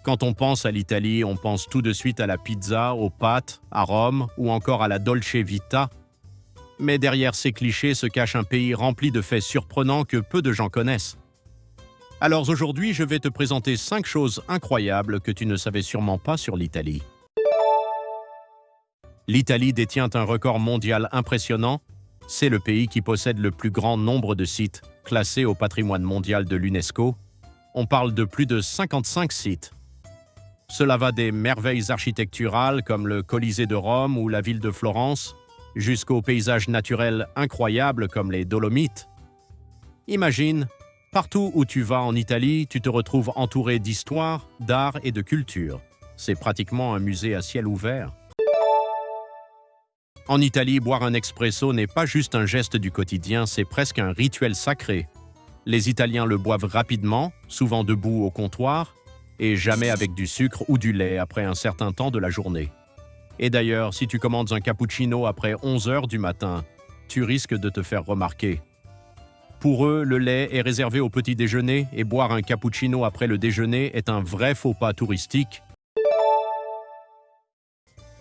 Quand on pense à l'Italie, on pense tout de suite à la pizza, aux pâtes, à Rome ou encore à la Dolce Vita. Mais derrière ces clichés se cache un pays rempli de faits surprenants que peu de gens connaissent. Alors aujourd'hui, je vais te présenter 5 choses incroyables que tu ne savais sûrement pas sur l'Italie. L'Italie détient un record mondial impressionnant. C'est le pays qui possède le plus grand nombre de sites classés au patrimoine mondial de l'UNESCO. On parle de plus de 55 sites. Cela va des merveilles architecturales comme le Colisée de Rome ou la ville de Florence, jusqu'aux paysages naturels incroyables comme les Dolomites. Imagine, partout où tu vas en Italie, tu te retrouves entouré d'histoire, d'art et de culture. C'est pratiquement un musée à ciel ouvert. En Italie, boire un espresso n'est pas juste un geste du quotidien, c'est presque un rituel sacré. Les Italiens le boivent rapidement, souvent debout au comptoir, et jamais avec du sucre ou du lait après un certain temps de la journée. Et d'ailleurs, si tu commandes un cappuccino après 11 heures du matin, tu risques de te faire remarquer. Pour eux, le lait est réservé au petit déjeuner et boire un cappuccino après le déjeuner est un vrai faux pas touristique.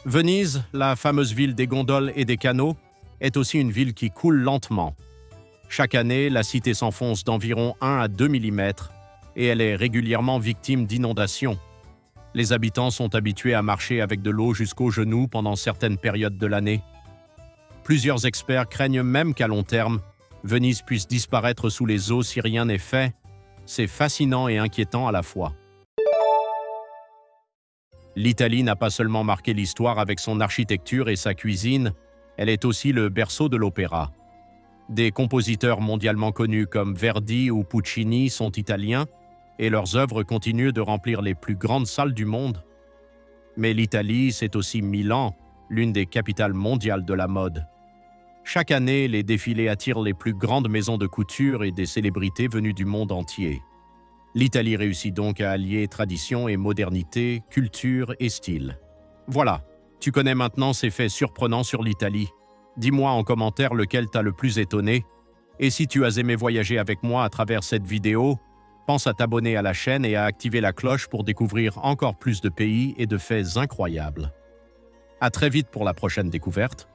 Venise, la fameuse ville des gondoles et des canaux, est aussi une ville qui coule lentement. Chaque année, la cité s'enfonce d'environ 1 à 2 mm et elle est régulièrement victime d'inondations. Les habitants sont habitués à marcher avec de l'eau jusqu'aux genoux pendant certaines périodes de l'année. Plusieurs experts craignent même qu'à long terme, Venise puisse disparaître sous les eaux si rien n'est fait. C'est fascinant et inquiétant à la fois. L'Italie n'a pas seulement marqué l'histoire avec son architecture et sa cuisine, elle est aussi le berceau de l'opéra. Des compositeurs mondialement connus comme Verdi ou Puccini sont italiens et leurs œuvres continuent de remplir les plus grandes salles du monde. Mais l'Italie, c'est aussi Milan, l'une des capitales mondiales de la mode. Chaque année, les défilés attirent les plus grandes maisons de couture et des célébrités venues du monde entier. L'Italie réussit donc à allier tradition et modernité, culture et style. Voilà, tu connais maintenant ces faits surprenants sur l'Italie. Dis-moi en commentaire lequel t'a le plus étonné. Et si tu as aimé voyager avec moi à travers cette vidéo, pense à t'abonner à la chaîne et à activer la cloche pour découvrir encore plus de pays et de faits incroyables. À très vite pour la prochaine découverte.